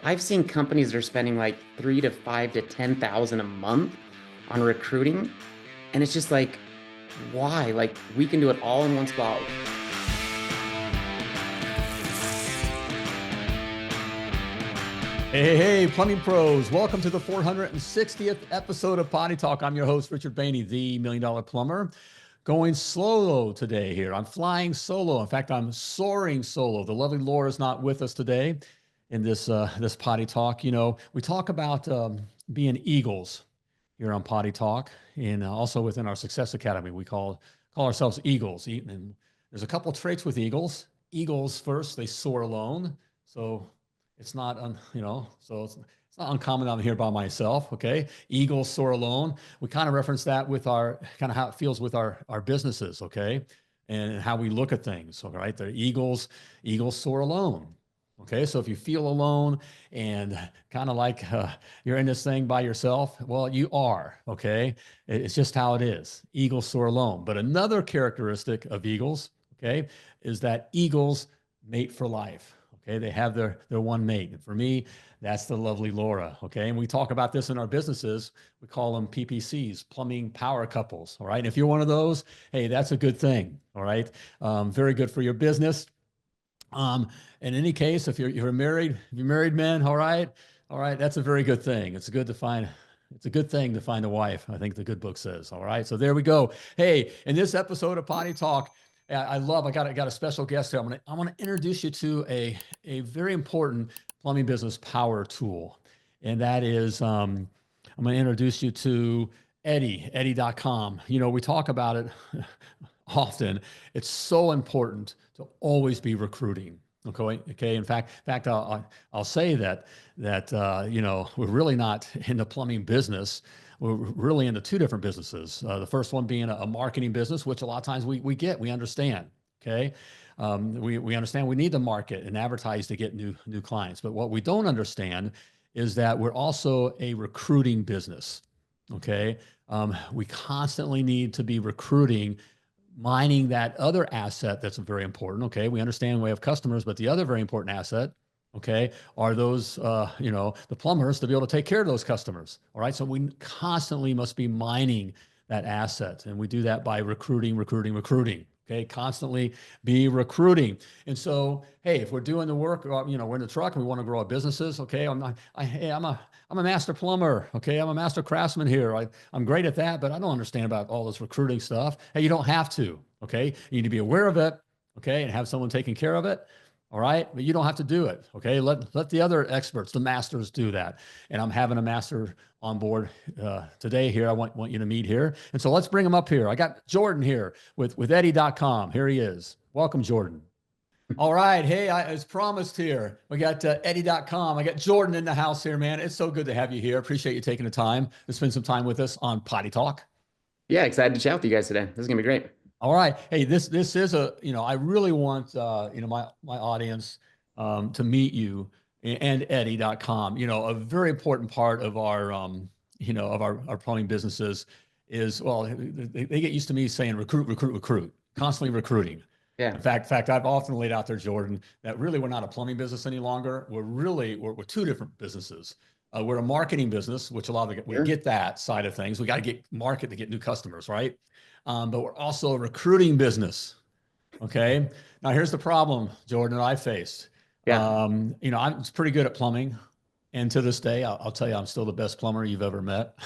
I've seen companies that are spending like 3 to 5 to 10,000 a month on recruiting. And it's just like, why? Like we can do it all in one spot. Hey, plumbing pros. Welcome to the 460th episode of Potty Talk. I'm your host, Richard Bainey, the $1 Million Plumber. Going solo today here. I'm flying solo. In fact, I'm soaring solo. The lovely Laura's not with us today in this Potty Talk. You know, we talk about being eagles here on Potty Talk, and also within our Success Academy, we call ourselves eagles. And there's a couple of traits with eagles. Eagles, first, they soar alone. So it's not, it's not uncommon. I'm here by myself. Okay. Eagles soar alone. We kind of reference that with our kind of how it feels with our businesses. Okay. And how we look at things. All right. The eagles soar alone. Okay. So if you feel alone and kind of like you're in this thing by yourself, well, you are. Okay. It's just how it is. Eagles soar alone. But another characteristic of eagles, okay, is that eagles mate for life. Okay, they have their one mate. And for me, that's the lovely Laura. Okay, and we talk about this in our businesses. We call them PPCs, plumbing power couples. All right, and if you're one of those, hey, that's a good thing. All right, very good for your business. In any case, if you're married, if you're married men, all right, that's a very good thing. It's good to find. It's a good thing to find a wife. I think the good book says. All right, so there we go. Hey, in this episode of Potty Talk. I got a special guest here. I want to introduce you to a very important plumbing business power tool. And that is, I'm going to introduce you to Eddy, eddy.com. You know, we talk about it often. It's so important to always be recruiting. Okay. In fact, I'll say that we're really not in the plumbing business. We're really into two different businesses. The first one being a marketing business, which a lot of times we understand. Okay. We understand we need to market and advertise to get new clients. But what we don't understand is that we're also a recruiting business. Okay. We constantly need to be recruiting, mining that other asset that's very important. Okay. We understand we have customers, but the other very important asset, okay, are those, the plumbers to be able to take care of those customers. All right. So we constantly must be mining that asset. And we do that by recruiting. Okay. Constantly be recruiting. And so, hey, if we're doing the work, we're in the truck and we want to grow our businesses. Okay. I'm a master plumber. Okay. I'm a master craftsman here. I'm great at that, but I don't understand about all this recruiting stuff. Hey, you don't have to. Okay. You need to be aware of it. Okay. And have someone taking care of it. All right. But you don't have to do it. Okay. Let the other experts, the masters, do that. And I'm having a master on board today here. I want you to meet here. And so let's bring him up here. I got Jordan here with Eddy.com. Here he is. Welcome, Jordan. All right. Hey, as promised here, we got Eddy.com. I got Jordan in the house here, man. It's so good to have you here. Appreciate you taking the time to spend some time with us on Potty Talk. Yeah, excited to chat with you guys today. This is gonna be great. All right. Hey, this is I really want, my audience to meet you and Eddy.com. You know, a very important part of our, our plumbing businesses is, well, they get used to me saying recruit, constantly recruiting. Yeah. In fact, I've often laid out there, Jordan, that really we're not a plumbing business any longer. We're two different businesses. We're a marketing business, which we get that side of things. We got to get market to get new customers, right? But we're also a recruiting business. Okay. Now here's the problem, Jordan, that I faced. Yeah. I'm pretty good at plumbing. And to this day, I'll tell you, I'm still the best plumber you've ever met.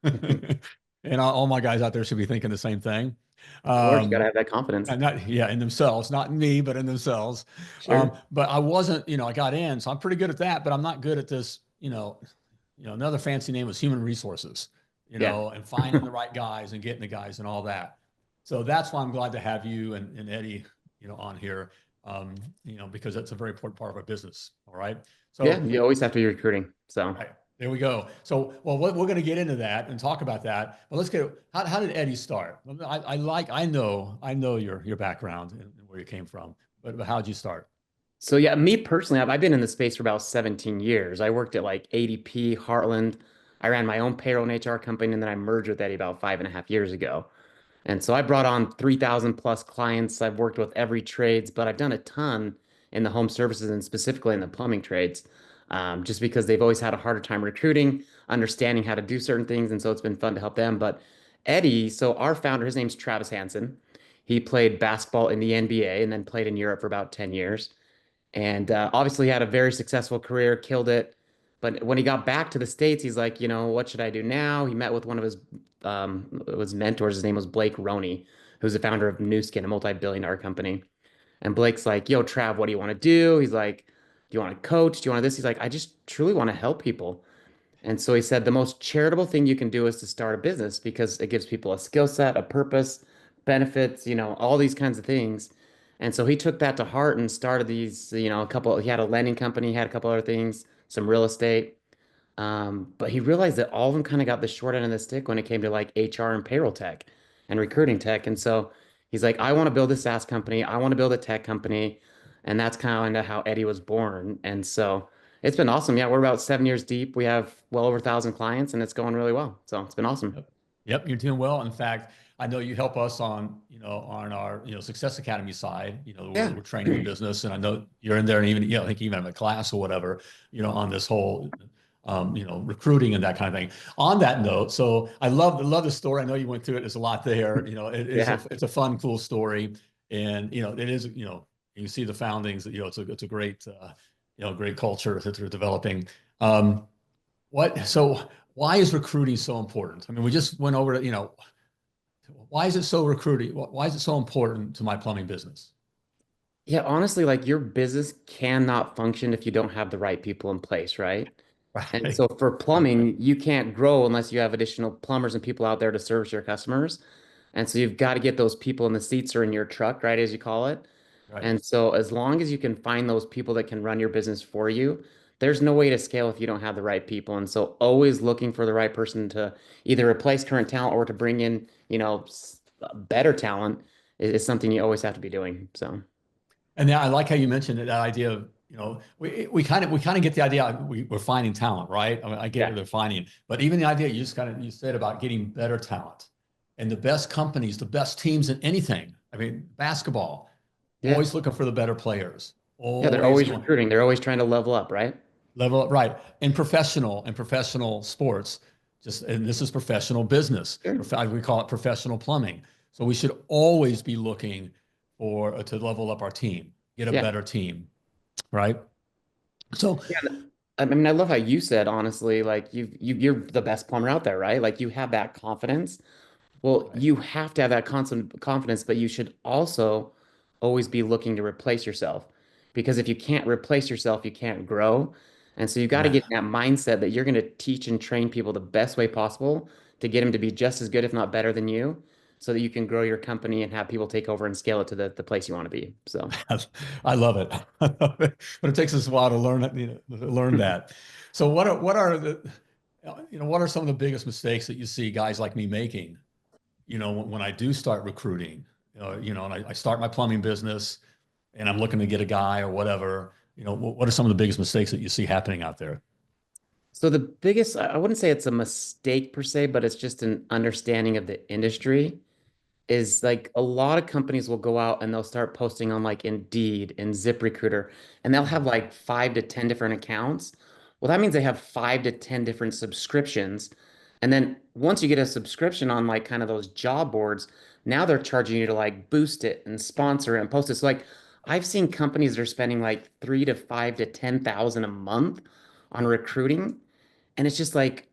And all my guys out there should be thinking the same thing. Of course, you gotta have that confidence. In themselves, not in me, but in themselves. Sure. But I wasn't, I got in, so I'm pretty good at that, but I'm not good at this, another fancy name was human resources. And finding the right guys and getting the guys and all that. So that's why I'm glad to have you and Eddy, on here, because that's a very important part of our business. All right. So yeah, you always have to be recruiting. So right, there we go. So, well, we're going to get into that and talk about that. But let's get, how did Eddy start? I know your background and where you came from, but how'd you start? So yeah, me personally, I've been in the space for about 17 years. I worked at like ADP, Heartland. I ran my own payroll and HR company, and then I merged with Eddy about 5.5 years ago. And so I brought on 3,000 plus clients. I've worked with every trades, but I've done a ton in the home services and specifically in the plumbing trades. just because they've always had a harder time recruiting, understanding how to do certain things. And so it's been fun to help them. But Eddy, so our founder, his name's Travis Hansen. He played basketball in the NBA and then played in Europe for about 10 years. And obviously had a very successful career, killed it. But when he got back to the States, he's like, what should I do now? He met with one of his mentors. His name was Blake Roney, who's the founder of Nu Skin, a multi-billion-dollar company. And Blake's like, yo, Trav, what do you want to do? He's like, do you want to coach? Do you want this? He's like, I just truly want to help people. And so he said the most charitable thing you can do is to start a business because it gives people a skill set, a purpose, benefits, all these kinds of things. And so he took that to heart and started these, he had a lending company, he had a couple other things, some real estate. But he realized that all of them kind of got the short end of the stick when it came to like HR and payroll tech and recruiting tech. And so he's like, I want to build a SaaS company. I want to build a tech company. And that's kind of how Eddy was born. And so it's been awesome. Yeah, we're about 7 years deep. We have well over 1,000 clients and it's going really well. So it's been awesome. Yep. Yep, you're doing well. In fact, I know you help us on, on our, Success Academy side, Yeah. we're training the business, and I know you're in there, and even, I think even in a class or whatever, on this whole, recruiting and that kind of thing. On that note, so I love the story. I know you went through it. There's a lot there. It is Yeah. it's a fun, cool story, and it is, you see the foundings. It's a great, great culture that they're developing. So why is recruiting so important? I mean, we just went over it, why is it so recruiting? Why is it so important to my plumbing business? Yeah, honestly, like your business cannot function if you don't have the right people in place, right? And Right. so for plumbing, you can't grow unless you have additional plumbers and people out there to service your customers. And so you've got to get those people in the seats or in your truck, right, as you call it. Right. And so as long as you can find those people that can run your business for you, there's no way to scale if you don't have the right people. And so always looking for the right person to either replace current talent or to bring in, better talent is something you always have to be doing. So And then I like how you mentioned that idea of, we kind of get the idea we're finding talent, right? I mean, I get yeah, what they're finding, but even the idea you said about getting better talent and the best companies, the best teams in anything. I mean, basketball, yeah, always looking for the better players, yeah, they're always always going recruiting. They're always trying to level up, right? level up, right? In professional sports, and this is professional business. Sure. We call it professional plumbing. So we should always be looking to level up our team, get a Yeah. better team, right? So Yeah. I mean, I love how you said, honestly, like you're the best plumber out there, right? Like you have that confidence. Well, right. you have to have that constant confidence, but you should also always be looking to replace yourself. Because if you can't replace yourself, you can't grow. And so you got to Amen. get in that mindset that you're going to teach and train people the best way possible to get them to be just as good, if not better than you, so that you can grow your company and have people take over and scale it to the place you want to be. So, I love it. I love it. But it takes us a while to learn it, to learn that. So what are some of the biggest mistakes that you see guys like me making, when I do start recruiting, and I start my plumbing business and I'm looking to get a guy or whatever, what are some of the biggest mistakes that you see happening out there? so the biggest, I wouldn't say it's a mistake per se, but it's just an understanding of the industry. Is like a lot of companies will go out and they'll start posting on like Indeed and ZipRecruiter, and they'll have like 5 to 10 different accounts. Well, that means they have 5 to 10 different subscriptions. And then once you get a subscription on like kind of those job boards, now they're charging you to like boost it and sponsor it and post it. So like I've seen companies that are spending like 3 to 5 to 10,000 a month on recruiting. And it's just like,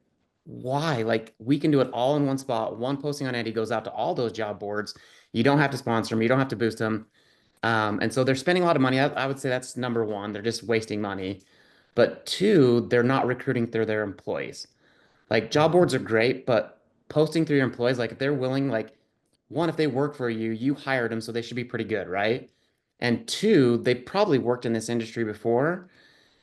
why? Like, we can do it all in one spot. One posting on Eddy goes out to all those job boards. You don't have to sponsor them. You don't have to boost them. And so they're spending a lot of money. I would say that's number one. They're just wasting money. But two, they're not recruiting through their employees. Like, job boards are great, but posting through your employees, like, if they're willing, like, one, if they work for you, you hired them, so they should be pretty good, right? And two, they probably worked in this industry before.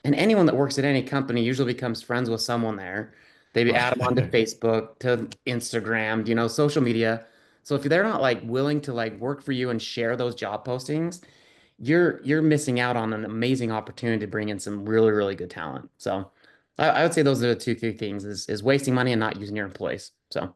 And anyone that works at any company usually becomes friends with someone there. They add them onto Right. Facebook, to Instagram, social media. So if they're not like willing to like work for you and share those job postings, you're missing out on an amazing opportunity to bring in some really, really good talent. So I would say those are the two key things is wasting money and not using your employees. So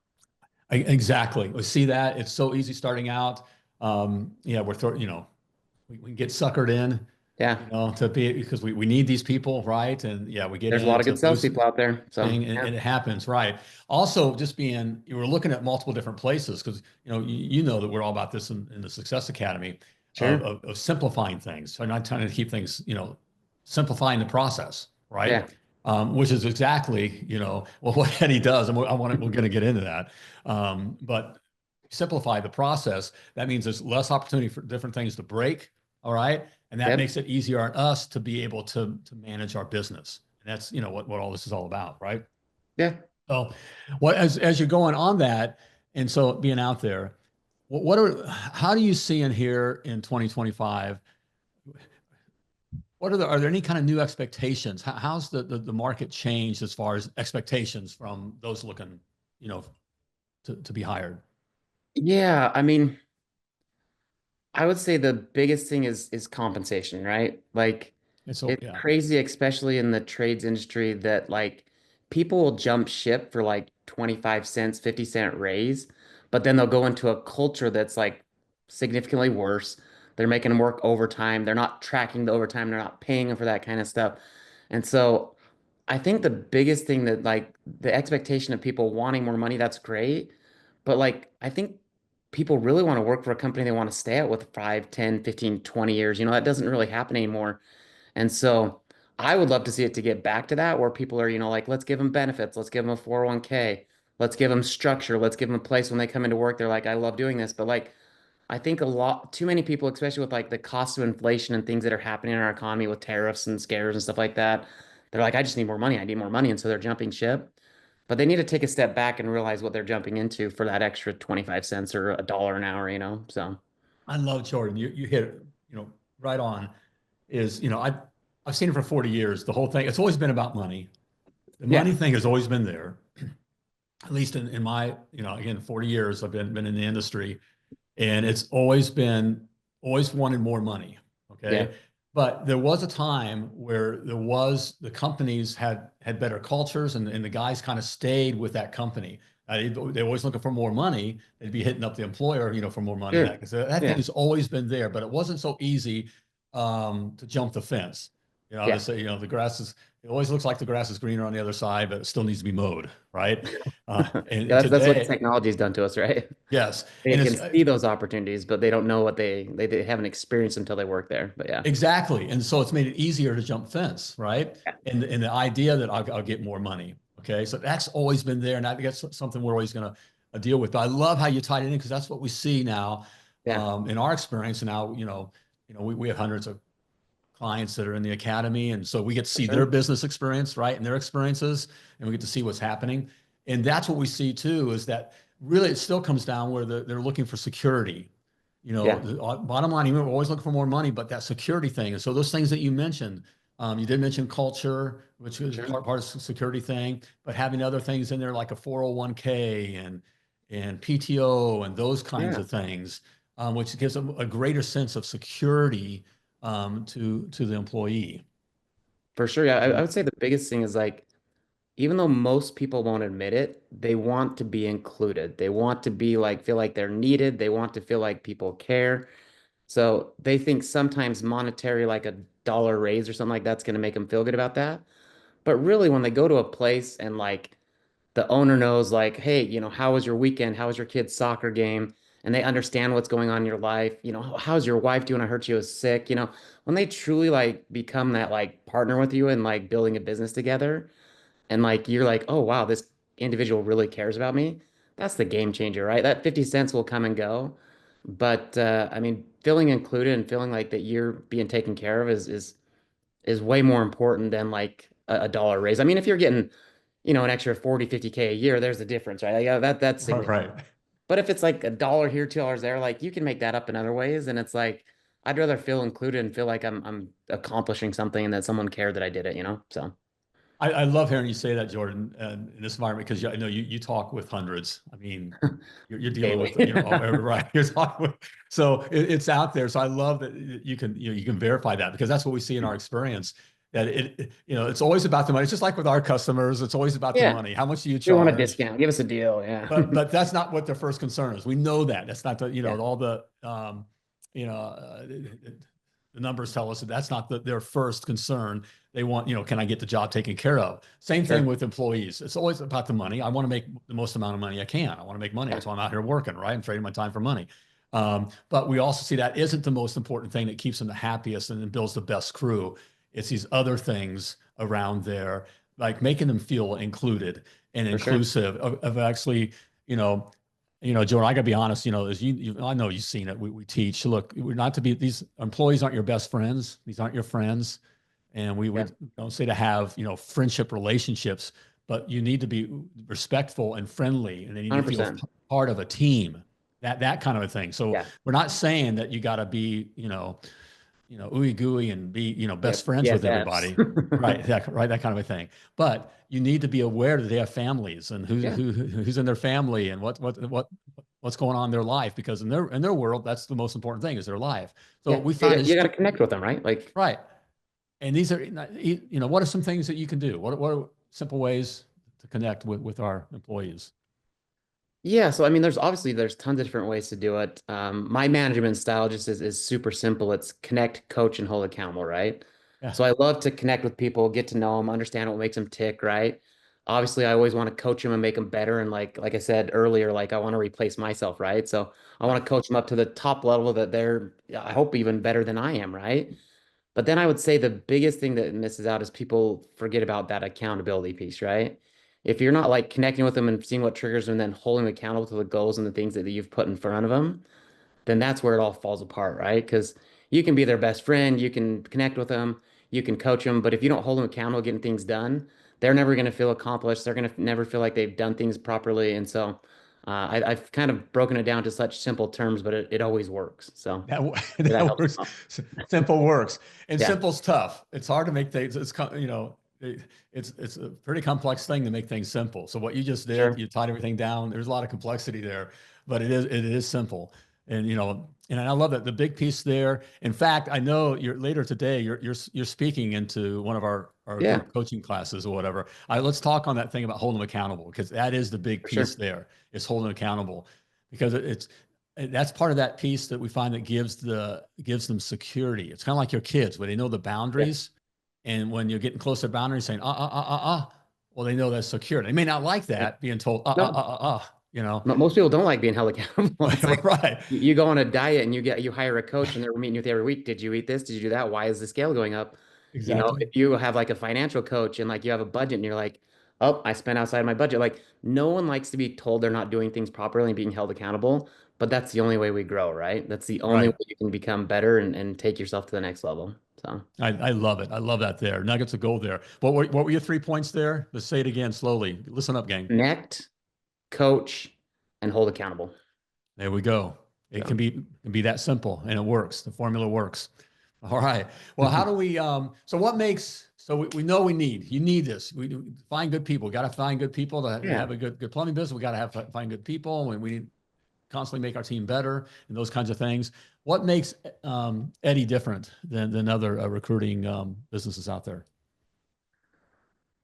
Exactly. We see that. It's so easy starting out. Yeah, we can get suckered in. Yeah. to be, because we need these people, right? And yeah, we get There's a lot of into good salespeople out there. So thing, and, yeah, and it happens, right? Also, just being, you were looking at multiple different places because you know that we're all about this in the Success Academy sure. of simplifying things. So not trying to keep things, simplifying the process, right? Yeah. Which is exactly, well, what Eddie does, and we're going to get into that. But simplify the process. That means there's less opportunity for different things to break. All right. And that Yep. makes it easier on us to be able to manage our business. And that's, what all this is all about, right? Yeah. So what, as you're going on that, and so being out there, how do you see in here in 2025? Are there any kind of new expectations? How's the market changed as far as expectations from those looking, you know, to be hired? Yeah. I mean, I would say the biggest thing is compensation, right? Like And so, it's yeah. crazy, especially in the trades industry, that like people will jump ship for like 25 cents, 50-cent raise, but then they'll go into a culture that's like significantly worse. They're making them work overtime. They're not tracking the overtime. They're not paying them for that kind of stuff. And so I think the biggest thing that like the expectation of people wanting more money, that's great. But like I think people really want to work for a company they want to stay at with 5, 10, 15, 20 years. That doesn't really happen anymore. And so I would love to see it to get back to that where people are, like, let's give them benefits, let's give them a 401k, let's give them structure, let's give them a place when they come into work. They're like, I love doing this. But like I think too many people, especially with like the cost of inflation and things that are happening in our economy with tariffs and scares and stuff like that, they're like, I just need more money. I need more money. And so they're jumping ship. But they need to take a step back and realize what they're jumping into for that extra 25 cents or $1 an hour. So I love Jordan. You hit it, right on. Is I've seen it for 40 years. The whole thing, it's always been about money. The yeah, money thing has always been there. At least in my, again, 40 years I've been in the industry, and it's always wanted more money. yeah, Okay. But there was a time where the companies had better cultures, and the guys kind of stayed with that company. They're always looking for more money. They'd be hitting up the employer, for more money. sure. That thing Yeah, has always been there, but it wasn't so easy to jump the fence. They yeah. say, it always looks like the grass is greener on the other side, but it still needs to be mowed, right? Yeah, And that's what today, technology's done to us, right? yes, They and can it's see those opportunities, but they don't know what they haven't experienced until they work there. But yeah. exactly. And so it's made it easier to jump fence, right? And the idea that I'll get more money. Okay. So that's always been there. And I think that's something we're always going to deal with. But I love how you tied it in, because that's what we see now Yeah, in our experience. And now, we have hundreds of clients that are in the academy. And so we get to for see their sure. business experience, right? And their experiences, and we get to see what's happening. And that's what we see too, is that really it still comes down where they're looking for security. Yeah, The bottom line, we're always looking for more money, but that security thing. And so those things that you mentioned, you did mention culture, which is sure. part of the security thing, but having other things in there like a 401k and PTO and those kinds Yeah, of things, which gives them a greater sense of security to the employee. for sure. Yeah, I And would say the biggest thing is like, even though most people won't admit it, they want to be included. They want to be like, feel like they're needed. They want to feel like people care. So they think sometimes monetary, like $1 raise or something like that's going to make them feel good about that. But really, when they go to a place and like the owner knows, like, hey, how was your weekend? How was your kid's soccer game? And they understand what's going on in your life. How's your wife doing? I heard she was sick. When they truly like become that like partner with you and like building a business together, and like you're like, oh wow, this individual really cares about me. That's the game changer, right? That 50 cents will come and go. But I mean, feeling included and feeling like that you're being taken care of is way more important than like a dollar raise. I mean, if you're getting, an extra 40, 50K a year, there's a difference, right? Yeah, that's significant. right. But if it's like $1 here, $2 there, like you can make that up in other ways. And it's like I'd rather feel included and feel like I'm accomplishing something and that someone cared that I did it. So I love hearing you say that, Jordan, in this environment, because I know you talk with hundreds. I mean, you're dealing with, daily. right. You're talking with, so it's out there. So I love that you can verify that, because that's what we see in our experience. That it's always about the money. It's just like with our customers. It's always about the Yeah. money. How much do you We want a charge? discount. Give us a deal. Yeah. But that's not what their first concern is. We know that. That's not the, Yeah. all the you know the numbers tell us that that's not their first concern. They want, can I get the job taken care of? Same thing Sure. with employees. It's always about the money. I want to make the most amount of money I can. I want to make money. Yeah, That's why I'm out here working, right? I'm trading my time for money. But we also see that isn't the most important thing that keeps them the happiest and builds the best crew. It's these other things around there, like making them feel included and for sure. inclusive of actually, you know, Jordan, I gotta be honest, as I know you've seen it. We teach, look, we're not to be, these employees aren't your best friends. These aren't your friends. And we Yeah, don't say to have, friendship relationships, but you need to be respectful and friendly, and then you need to feel 100%. part of a team, that kind of a thing. So Yeah. we're not saying that you got to be, ooey gooey and be, best Yep. friends with BFFs. everybody. Right. Right. That kind of a thing. But you need to be aware that they have families and Yeah. who's in their family and what's going on in their life, because in their world, that's the most important thing is their life. So Yeah. we find You is got to connect with them, right? Like, right. And these are, what are some things that you can do? What are simple ways to connect with our employees? yeah. So, I mean, there's tons of different ways to do it. My management style just is super simple. It's connect, coach, and hold accountable, right? Yeah. So I love to connect with people, get to know them, understand what makes them tick, right? Obviously, I always want to coach them and make them better. And like I said earlier, like I want to replace myself, right? So I want to coach them up to the top level that they're, I hope, even better than I am, right? But then I would say the biggest thing that misses out is people forget about that accountability piece, right? If you're not like connecting with them and seeing what triggers them and then holding them accountable to the goals and the things that you've put in front of them, then that's where it all falls apart, right? Because you can be their best friend, you can connect with them, you can coach them, but if you don't hold them accountable getting things done, they're never going to feel accomplished. They're going to never feel like they've done things properly. And so I've kind of broken it down to such simple terms, but it always works. So That, that that helps. works. Simple works, and Yeah, simple's tough. It's hard to make things. It's a pretty complex thing to make things simple. So what you just did, sure. you tied everything down. There's a lot of complexity there, but it is simple. And and I love that the big piece there. In fact, I know you're later today. You're speaking into one of our Yeah, group coaching classes or whatever. Let's talk on that thing about holding them accountable, because that is the big for piece sure. there. Is holding them accountable, because and that's part of that piece that we find that gives them security. It's kind of like your kids, where they know the Yeah. boundaries, and when you're getting close to boundaries, saying well, they know that's secure. They may not like Yeah. that being told No, most people don't like being held accountable. It's like right, you go on a diet and you hire a coach and they're meeting with you every week. Did you eat this? Did you do that? Why is the scale going up? exactly, If you have like a financial coach and like you have a budget and you're like, oh, I spent outside my budget. Like no one likes to be told they're not doing things properly and being held accountable. But that's the only way we grow, right? That's the only way right. you can become better and take yourself to the next level. So I love it. I love that there. Nuggets of gold there. What were your 3 points there? Let's say it again slowly. Listen up, gang. connect, coach, and hold accountable. There we go. It So can be that simple, and it works. The formula works. All right. Well, how do we so what makes so we know you need this. We find good people. Got to find good people to yeah. have a good plumbing business. We got to find good people, and we need constantly make our team better and those kinds of things. What makes Eddy different than other recruiting businesses out there?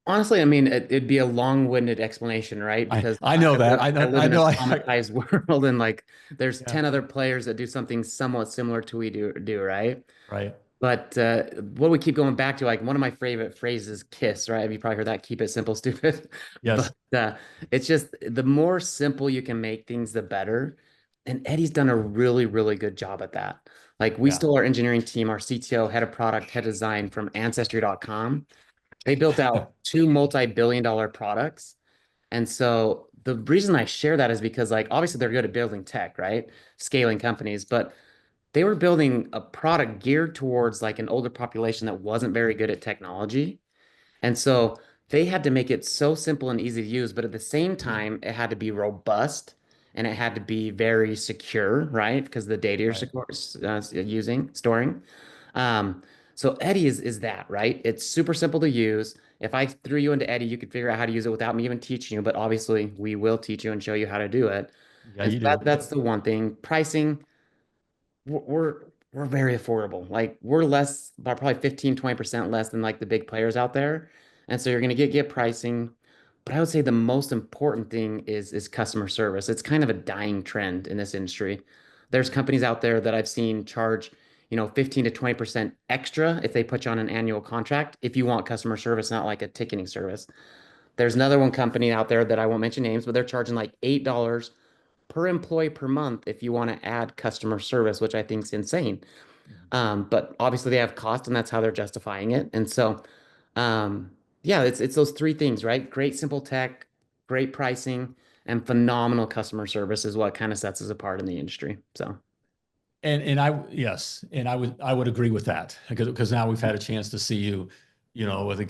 Honestly, I mean, it'd be a long-winded explanation, right? Because I know that. I live in a I traumatized world, and like, there's yeah, 10 other players that do something somewhat similar to we do, right? right. But what we keep going back to, like, one of my favorite phrases, KISS, right? Have you probably heard that? Keep it simple, stupid. But Yes. it's just the more simple you can make things, the better. And Eddie's done a really, really good job at that. Like, we Yeah. stole our engineering team, our CTO, head of product, head design from Ancestry.com. They built out two multi-billion-dollar products. And so the reason I share that is because, like, obviously they're good at building tech, right? Scaling companies, but they were building a product geared towards like an older population that wasn't very good at technology. And so they had to make it so simple and easy to use, but at the same time, it had to be robust and it had to be very secure, right? Because the data you're Right. storing. Um, so Eddy is that, right? It's super simple to use. If I threw you into Eddy, you could figure out how to use it without me even teaching you, but obviously we will teach you and show you how to do it. Yeah, And so you do. that's the one thing. Pricing, we're we're very affordable. Like we're less by probably 15-20% less than like the big players out there. And so you're gonna get pricing. But I would say the most important thing is customer service. It's kind of a dying trend in this industry. There's companies out there that I've seen charge, 15 to 20% extra if they put you on an annual contract if you want customer service, not like a ticketing service. There's another one company out there that I won't mention names, but they're charging like $8 per employee per month if you want to add customer service, which I think is insane. But obviously they have cost and that's how they're justifying it. And so, yeah, it's those three things, right? Great simple tech, great pricing, and phenomenal customer service is what kind of sets us apart in the industry. So, And I yes, and I would agree with that because now we've had a chance to see you, with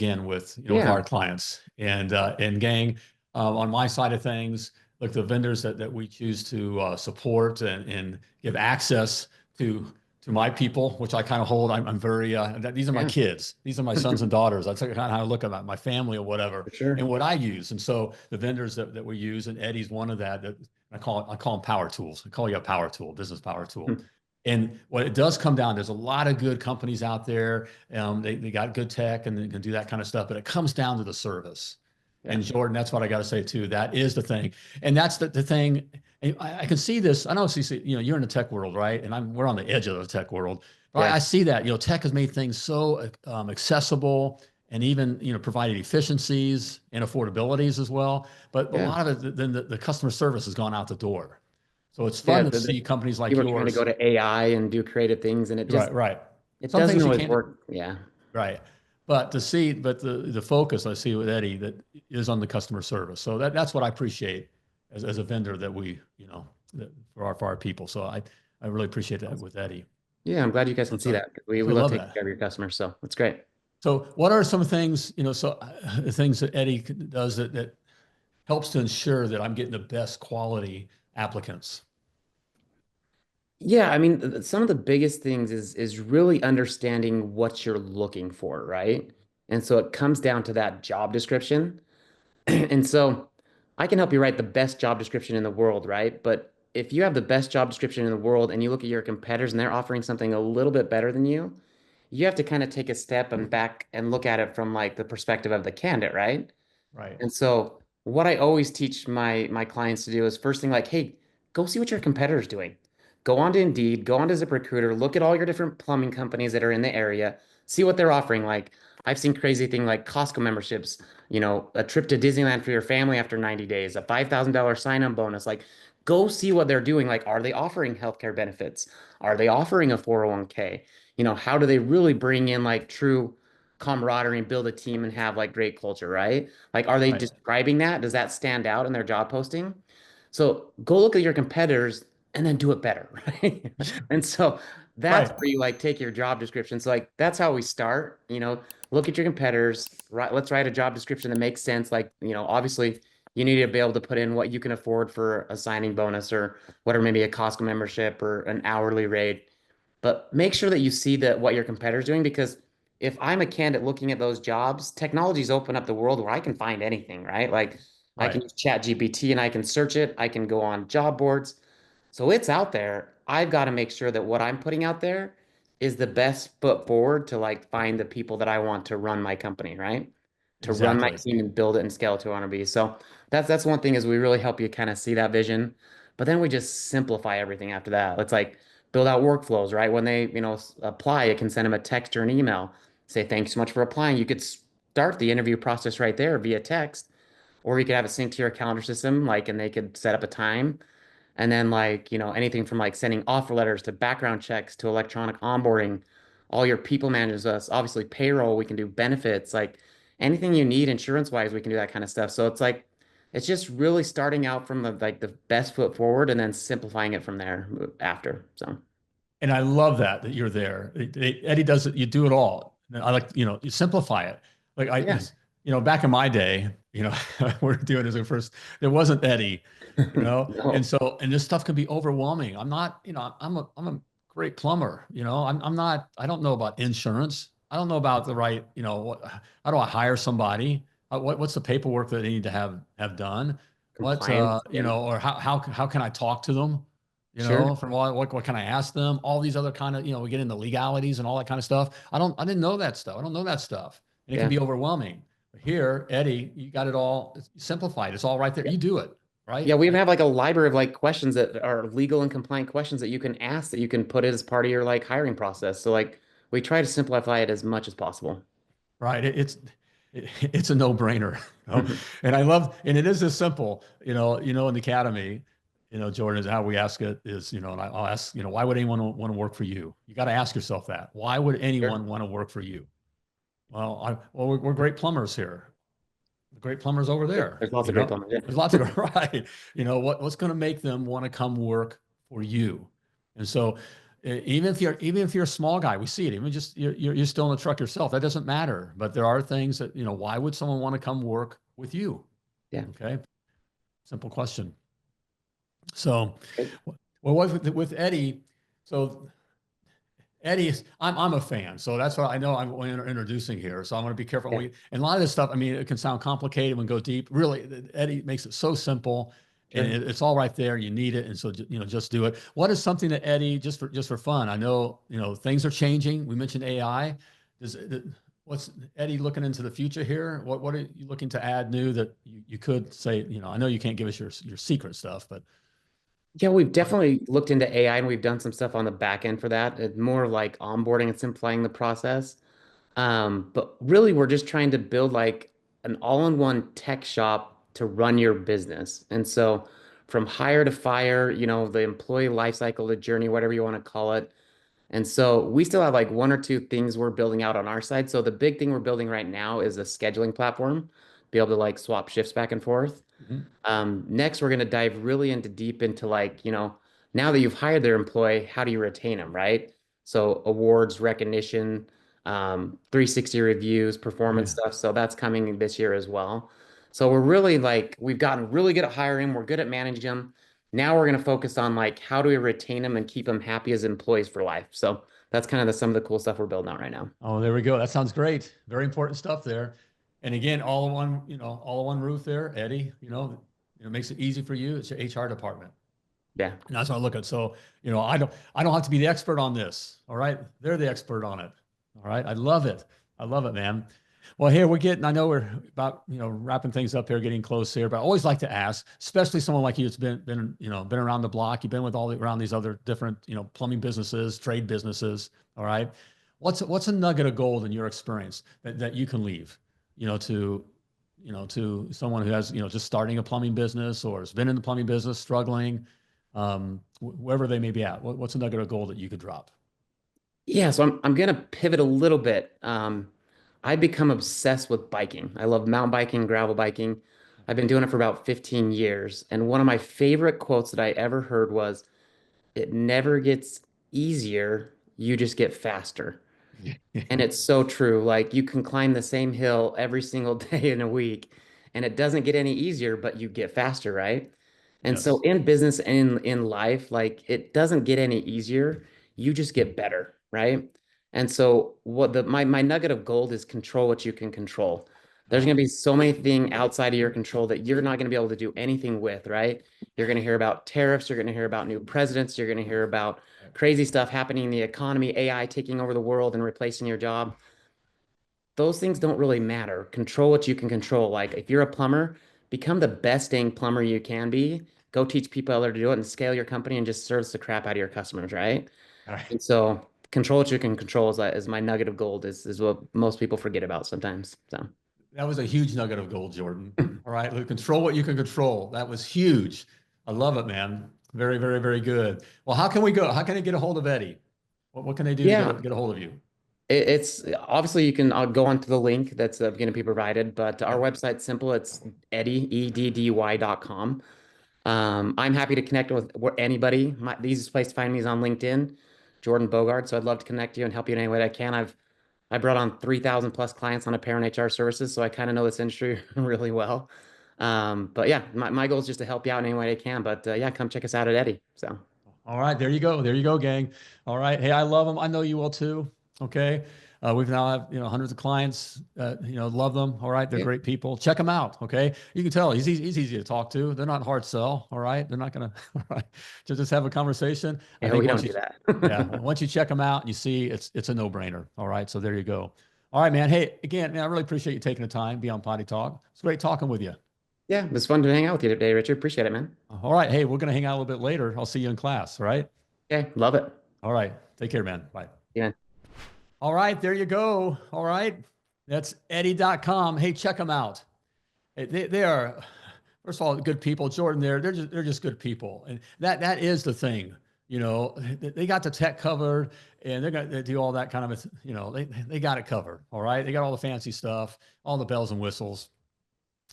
yeah, our clients and gang on my side of things. Look, the vendors that we choose to support and give access to my people, which I kind of hold. I'm very these are my yeah, kids. These are my sons and daughters. That's kind of how I look at my family or whatever, for sure. and what I use. And so the vendors that we use, and Eddy's one of that. I call them power tools. I call you a power tool, business power tool. And what it does come down, there's a lot of good companies out there. They got good tech and they can do that kind of stuff, but it comes down to the service. Yeah, And Jordan, that's what I got to say too. That is the thing. And that's the thing. And I can see this. I know, CC, you're in the tech world, right? And we're on the edge of the tech world. But yeah, I see that, tech has made things so accessible and even, provided efficiencies and affordabilities as well. But a yeah, lot of it, then the customer service has gone out the door. So it's yeah. fun to see companies like People are trying to go yours. to AI and do creative things, and Right, right. it Some doesn't things you always can't, work. Yeah, right. But the focus I see with Eddy that is on the customer service. So that's what I appreciate as a vendor that we, for our people. So I really appreciate that with Eddy. yeah. I'm glad you guys can That's see all. that. We So I love love taking that. care of your customers, so that's great. So what are some things, the things that Eddy does that helps to ensure that I'm getting the best quality applicants? Yeah, I mean, some of the biggest things is really understanding what you're looking for, right? And so it comes down to that job description. And so I can help you write the best job description in the world, right? But if you have the best job description in the world and you look at your competitors and they're offering something a little bit better than you have to kind of take a step and back and look at it from like the perspective of the candidate, right? Right. And so what I always teach my clients to do is first thing like, hey, go see what your competitor's doing. Go on to Indeed, go on to ZipRecruiter, look at all your different plumbing companies that are in the area, see what they're offering. Like I've seen crazy thing like Costco memberships, a trip to Disneyland for your family after 90 days, a $5,000 sign-on bonus. Like go see what they're doing. Like, are they offering healthcare benefits? Are they offering a 401k? How do they really bring in like true camaraderie and build a team and have like great culture, right? Like, are they Right. describing that? Does that stand out in their job posting? So go look at your competitors and then do it better, right? And so that's Right. where you like take your job description. So like that's how we start, look at your competitors, right? Let's write a job description that makes sense. Like, obviously you need to be able to put in what you can afford for a signing bonus or whatever, maybe a Costco membership or an hourly rate. But make sure that you see that what your competitor's doing because if I'm a candidate looking at those jobs, technology's opened up the world where I can find anything, right? Like I can Right. use Chat GPT and I can search it. I can go on job boards. So it's out there. I've got to make sure that what I'm putting out there is the best foot forward to like find the people that I want to run my company, right? To run my Exactly. team and build it and scale to where I want to be. So that's one thing is we really help you kind of see that vision, but then we just simplify everything after that. Let's like build out workflows, right? When they, apply, it can send them a text or an email, say, thanks so much for applying. You could start the interview process right there via text, or you could have it synced to your calendar system, like, and they could set up a time. And then like, anything from like sending offer letters to background checks to electronic onboarding, all your people managers, us, obviously payroll, we can do benefits, like anything you need insurance wise, we can do that kind of stuff. So it's like, it's just really starting out from the best foot forward and then simplifying it from there after. So And I love that you're there. Eddy does it. You do it all. And I like, you simplify it. Like yeah. back in my day, we're doing this at first. There wasn't Eddy, and No, so, and this stuff can be overwhelming. I'm not, I'm a great plumber. I'm not, I don't know about insurance. I don't know about the right, how do I hire somebody? What's the paperwork that they need to have done? compliance. Yeah, Or how can I talk to them? sure. From what can I ask them? All these other kind of, we get into legalities and all that kind of stuff. I didn't know that stuff. I don't know that stuff. And it can Yeah. be overwhelming. But here, Eddy, you got it all simplified. It's all right there. Yeah. You do it, right? Yeah, we even have like a library of like questions that are legal and compliant questions that you can ask that you can put as part of your like hiring process. So like we try to simplify it as much as possible. Right. It's a no-brainer. And I love, and it is as simple, in the academy, Jordan, is how we ask it is, and I'll ask, why would anyone want to work for you? You got to ask yourself that. Why would Sure. anyone want to work for you? Well, we're great plumbers here. The great plumbers over there, There's lots of great plumbers. Yeah. there's lots of, right. What's going to make them want to come work for you? And so even if you're a small guy, we see it. Even just you're still in the truck yourself. That doesn't matter. But there are things that, why would someone want to come work with you? Yeah. Okay. Simple question. So, Great. well, with Eddy, so Eddy, I'm a fan, so that's what I know I'm introducing here. So I'm going to be careful. Yeah. And a lot of this stuff, I mean, it can sound complicated and go deep. Really, Eddy makes it so simple, and Sure. it's all right there. You need it, and so just do it. What is something that Eddy, just for fun? I know things are changing. We mentioned AI. Does what's Eddy looking into the future here? What are you looking to add new that you could say? I know you can't give us your secret stuff, but Yeah, we've what? definitely looked into AI and we've done some stuff on the back end for that. It's more like onboarding and simplifying the process. But really, we're just trying to build like an all-in-one tech shop to run your business. And so from hire to fire, the employee life cycle, the journey, whatever you want to call it. And so we still have like one or two things we're building out on our side. So the big thing we're building right now is a scheduling platform, be able to like swap shifts back and forth. Mhm. Next, we're going to dive really into deep into like, now that you've hired their employee, how do you retain them, right? So awards, recognition, 360 reviews, performance Yeah. stuff. So that's coming this year as well. So we're really like, we've gotten really good at hiring. We're good at managing them. Now we're going to focus on like, how do we retain them and keep them happy as employees for life? So that's kind of some of the cool stuff we're building out right now. Oh, there we go. That sounds great. Very important stuff there. And again, all in one roof there, Eddy, makes it easy for you. It's your HR department. Yeah. And that's what I look at. So, I don't have to be the expert on this. All right. They're the expert on it. All right. I love it. I love it, man. Well, here I know we're about, wrapping things up here, getting close here, but I always like to ask, especially someone like you that's been around the block. You've been with around these other different, plumbing businesses, trade businesses. All right. What's a nugget of gold in your experience that you can leave, to someone who has, just starting a plumbing business or has been in the plumbing business, struggling, wherever they may be at. What's a nugget of gold that you could drop? Yeah, so I'm gonna pivot a little bit. I become obsessed with biking. I love mountain biking, gravel biking. I've been doing it for about 15 years, and one of my favorite quotes that I ever heard was, "It never gets easier, you just get faster." And it's so true. Like you can climb the same hill every single day in a week, and it doesn't get any easier, but you get faster, right? And so Yes. in business and in life, like it doesn't get any easier. You just get better, right? And so what my nugget of gold is control what you can control. There's going Oh, to be so many things outside of your control that you're not going to be able to do anything with, right? You're going to hear about tariffs, you're going to hear about new presidents, you're going to hear about crazy stuff happening in the economy, AI taking over the world and replacing your job. Those things don't really matter. Control what you can control. Like if you're a plumber, become the best dang plumber you can be. Go teach people how to do it and scale your company and just service the crap out of your customers, right? all right. And so control what you can control is my nugget of gold is what most people forget about sometimes. So That was a huge nugget of gold, Jordan. All right. Look, control what you can control. That was huge. I love it, man. Very, very, very good. Well, how can we go? How can I get a hold of Eddy? What can they do to get yeah, get a hold of you? it's obviously you can go onto the link that's going to be provided, but our Yep. website's simple. It's eddy.com. I'm happy to connect with anybody. The easiest place to find me is on LinkedIn, Jordan Bogard. So I'd love to connect you and help you in any way that I can. I brought on 3,000 plus clients on apparel and HR services, so I kind of know this industry really well. But yeah, my goal is just to help you out in any way I can. But yeah, come check us out at Eddy. So All right, there you go. There you go, gang. All right. Hey, I love them. I know you will too. Okay. We've now have, hundreds of clients, love them. All right. They're yeah, great people. Check them out. Okay. You can tell he's easy to talk to. They're not hard sell. All right. They're not going to, all right. Just have a conversation. I yeah, think we once don't you, do that. yeah, once you check them out and you see it's a no brainer. All right. So there you go. All right, man. Hey, again, man, I really appreciate you taking the time, to be on Potty Talk. It's great talking with you. Yeah, it was fun to hang out with you today, Richard. Appreciate it, man. All right. Hey, we're going to hang out a little bit later. I'll see you in class. All right. Okay, love it. All right. Take care, man. Bye. Yeah. All right. There you go. All right. That's Eddy.com. Hey, check them out. They are, first of all, good people. Jordan, they're just good people, and that is the thing. You know, they got the tech covered, and they're gonna do all that kind of, you know, they got it covered. All right, they got all the fancy stuff, all the bells and whistles.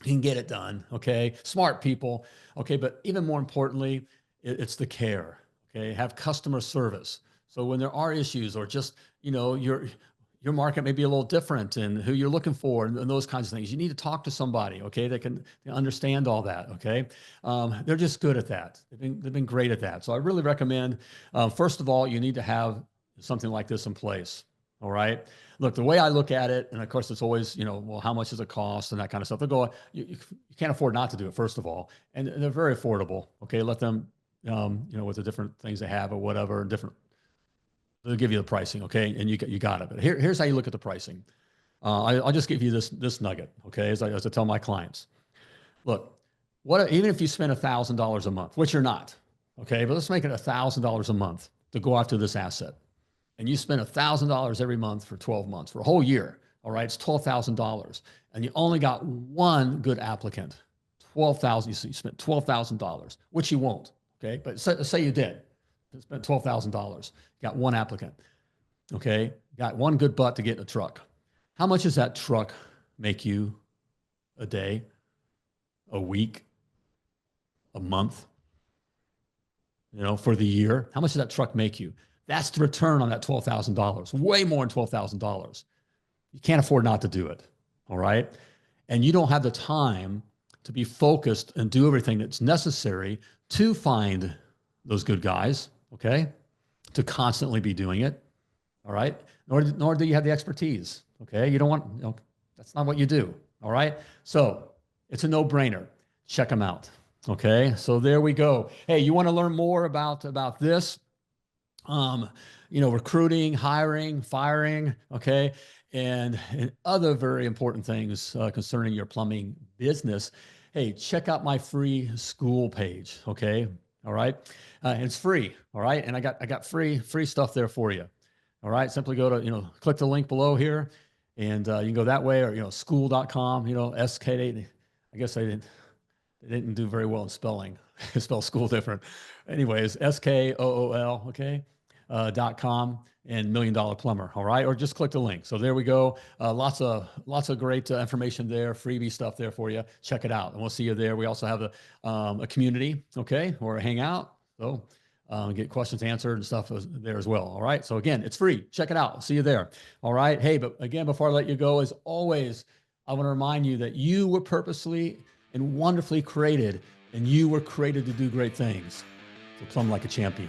You can get it done. Okay, smart people. Okay, but even more importantly, it's the care. Okay, have customer service. So when there are issues, or just, you know, your market may be a little different and who you're looking for, and those kinds of things. You need to talk to somebody, okay, that can understand all that, okay? They're just good at that. They've been great at that. So I really recommend, first of all, you need to have something like this in place, all right? Look, the way I look at it, and of course it's always, you know, well, how much does it cost and that kind of stuff. They'll go, you can't afford not to do it, first of all. And they're very affordable, okay? Let them, you know, with the different things they have or whatever, different, they'll give you the pricing, okay? And you got it. But here's how you look at the pricing. I'll just give you this nugget, okay? As I tell my clients, look, even if you spend $1,000 a month, which you're not, okay? But let's make it $1,000 a month to go after this asset, and you spend $1,000 every month for 12 months, for a whole year. All right, it's $12,000, and you only got one good applicant. 12,000. You spent $12,000, which you won't, okay? But say you did. Spent $12,000. Got one applicant. Okay. Got one good butt to get in a truck. How much does that truck make you a day, a week, a month? You know, for the year? How much does that truck make you? That's the return on that $12,000. Way more than $12,000. You can't afford not to do it. All right. And you don't have the time to be focused and do everything that's necessary to find those good guys. Okay, to constantly be doing it. All right, nor do you have the expertise. Okay, you don't want, you know, that's not what you do. All right, so it's a no-brainer. Check them out. Okay, so there we go. Hey, you want to learn more about this? You know, recruiting, hiring, firing. Okay, and other very important things concerning your plumbing business. Hey, check out my free school page. Okay. All right. It's free. All right. And I got free stuff there for you. All right. Simply go to, you know, click the link below here, and you can go that way, or, you know, school.com, you know, SK. I guess they didn't do very well in spelling. Spell school different. Anyways, SKOOL. Okay. .com and $1 Million Plumber. All right. Or just click the link. So there we go. Lots of great information there, freebie stuff there for you. Check it out, and we'll see you there. We also have a community, okay, or a hangout. So get questions answered and stuff there as well. All right. So again, it's free. Check it out. See you there. All right. Hey, but again, before I let you go, as always, I want to remind you that you were purposely and wonderfully created, and you were created to do great things. So plumb like a champion.